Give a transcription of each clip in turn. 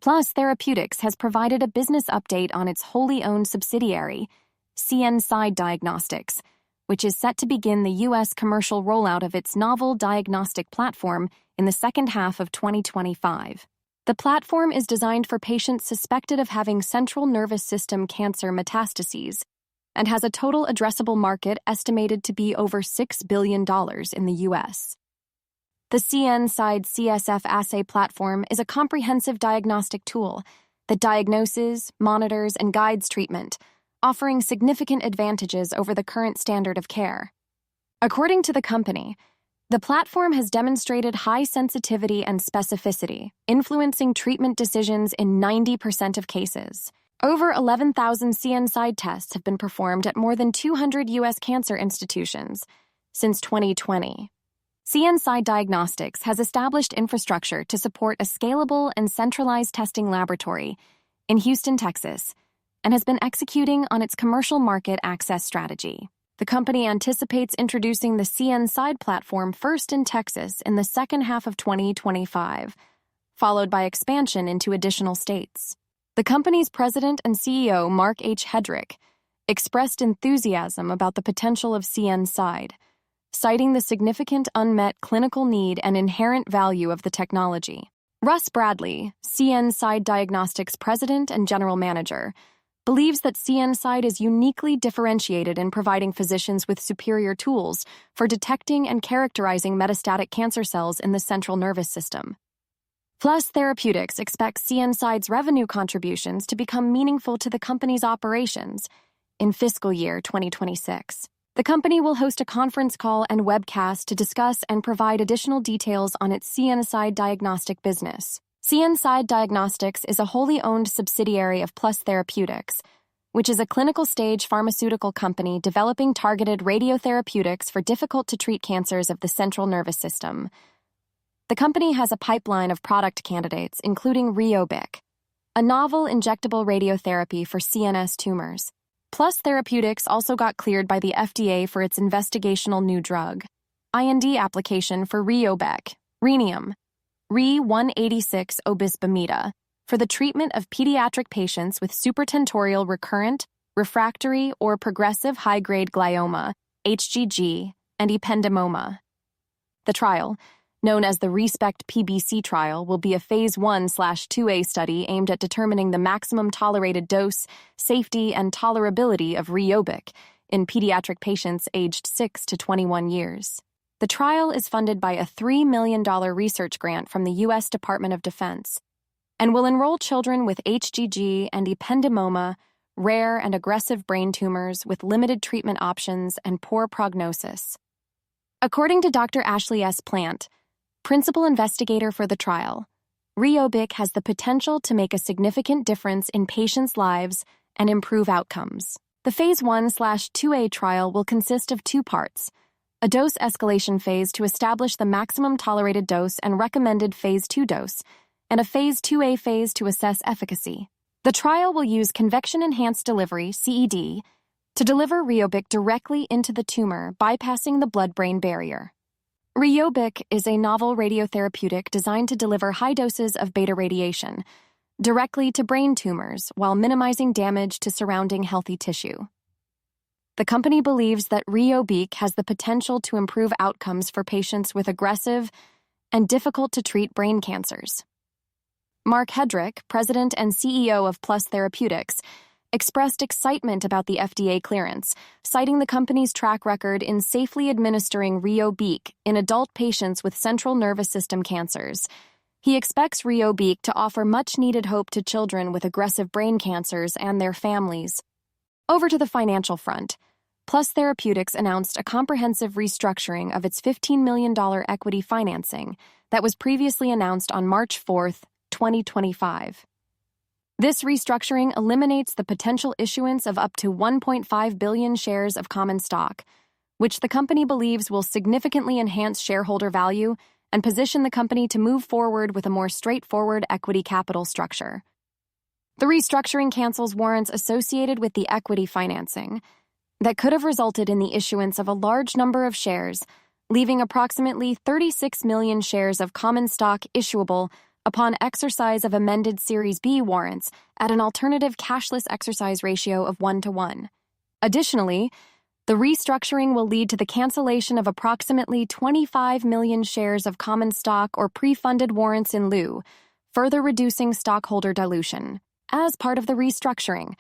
Plus, Therapeutics has provided a business update on its wholly owned subsidiary, Ascencore Diagnostics, which is set to begin the U.S. commercial rollout of its novel diagnostic platform in the second half of 2025. The platform is designed for patients suspected of having central nervous system cancer metastases and has a total addressable market estimated to be over $6 billion in the U.S. The Ascencore CSF assay platform is a comprehensive diagnostic tool that diagnoses, monitors, and guides treatment, offering significant advantages over the current standard of care. According to the company, the platform has demonstrated high sensitivity and specificity, influencing treatment decisions in 90% of cases. Over 11,000 Ascencore tests have been performed at more than 200 U.S. cancer institutions since 2020. Ascencore Diagnostics has established infrastructure to support a scalable and centralized testing laboratory in Houston, Texas, and has been executing on its commercial market access strategy. The company anticipates introducing the Ascencore platform first in Texas in the second half of 2025, followed by expansion into additional states. The company's president and CEO, Mark H. Hedrick, expressed enthusiasm about the potential of Ascencore, citing the significant unmet clinical need and inherent value of the technology. Russ Bradley, Ascencore Diagnostics president and general manager, believes that Ascencore is uniquely differentiated in providing physicians with superior tools for detecting and characterizing metastatic cancer cells in the central nervous system. Plus, Therapeutics expects Ascencore's revenue contributions to become meaningful to the company's operations in fiscal year 2026. The company will host a conference call and webcast to discuss and provide additional details on its Ascencore diagnostic business. Ascencore Diagnostics is a wholly owned subsidiary of Plus Therapeutics, which is a clinical-stage pharmaceutical company developing targeted radiotherapeutics for difficult-to-treat cancers of the central nervous system. The company has a pipeline of product candidates, including Rheobic, a novel injectable radiotherapy for CNS tumors. Plus Therapeutics also got cleared by the FDA for its investigational new drug, IND application for Rheobic, rhenium, Re-186 obisbemida, for the treatment of pediatric patients with supratentorial recurrent, refractory, or progressive high-grade glioma, HGG, and ependymoma. The trial, known as the RESPECT PBC trial, will be a Phase 1/2A study aimed at determining the maximum tolerated dose, safety, and tolerability of Rheobic in pediatric patients aged 6 to 21 years. The trial is funded by a $3 million research grant from the U.S. Department of Defense and will enroll children with HGG and ependymoma, rare and aggressive brain tumors with limited treatment options and poor prognosis. According to Dr. Ashley S. Plant, principal investigator for the trial, Rheobic has the potential to make a significant difference in patients' lives and improve outcomes. The Phase 1/2A trial will consist of two parts: a dose escalation phase to establish the maximum tolerated dose and recommended Phase 2 dose, and a Phase 2A phase to assess efficacy. The trial will use convection-enhanced delivery, CED, to deliver Rheobic directly into the tumor, bypassing the blood-brain barrier. Rheobic is a novel radiotherapeutic designed to deliver high doses of beta radiation directly to brain tumors while minimizing damage to surrounding healthy tissue. The company believes that Rheobic has the potential to improve outcomes for patients with aggressive and difficult-to-treat brain cancers. Mark Hedrick, president and CEO of Plus Therapeutics, expressed excitement about the FDA clearance, citing the company's track record in safely administering Rheobic in adult patients with central nervous system cancers. He expects Rheobic to offer much-needed hope to children with aggressive brain cancers and their families. Over to the financial front, Plus Therapeutics announced a comprehensive restructuring of its $15 million equity financing that was previously announced on March 4, 2025. This restructuring eliminates the potential issuance of up to 1.5 billion shares of common stock, which the company believes will significantly enhance shareholder value and position the company to move forward with a more straightforward equity capital structure. The restructuring cancels warrants associated with the equity financing that could have resulted in the issuance of a large number of shares, leaving approximately 36 million shares of common stock issuable upon exercise of amended Series B warrants at an alternative cashless exercise ratio of 1-to-1. Additionally, the restructuring will lead to the cancellation of approximately 25 million shares of common stock or pre-funded warrants in lieu, further reducing stockholder dilution. As part of the restructuring,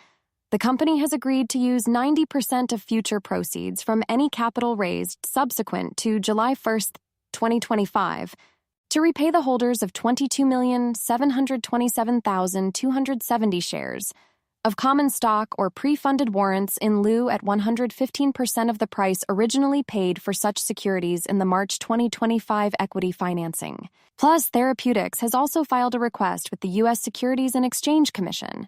the company has agreed to use 90% of future proceeds from any capital raised subsequent to July 1, 2025, to repay the holders of 22,727,270 shares of common stock or pre-funded warrants in lieu at 115% of the price originally paid for such securities in the March 2025 equity financing. Plus, Therapeutics has also filed a request with the U.S. Securities and Exchange Commission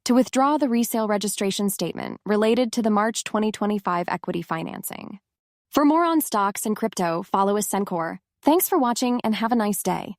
to withdraw the resale registration statement related to the March 2025 equity financing. For more on stocks and crypto, follow Ascencore. Thanks for watching and have a nice day.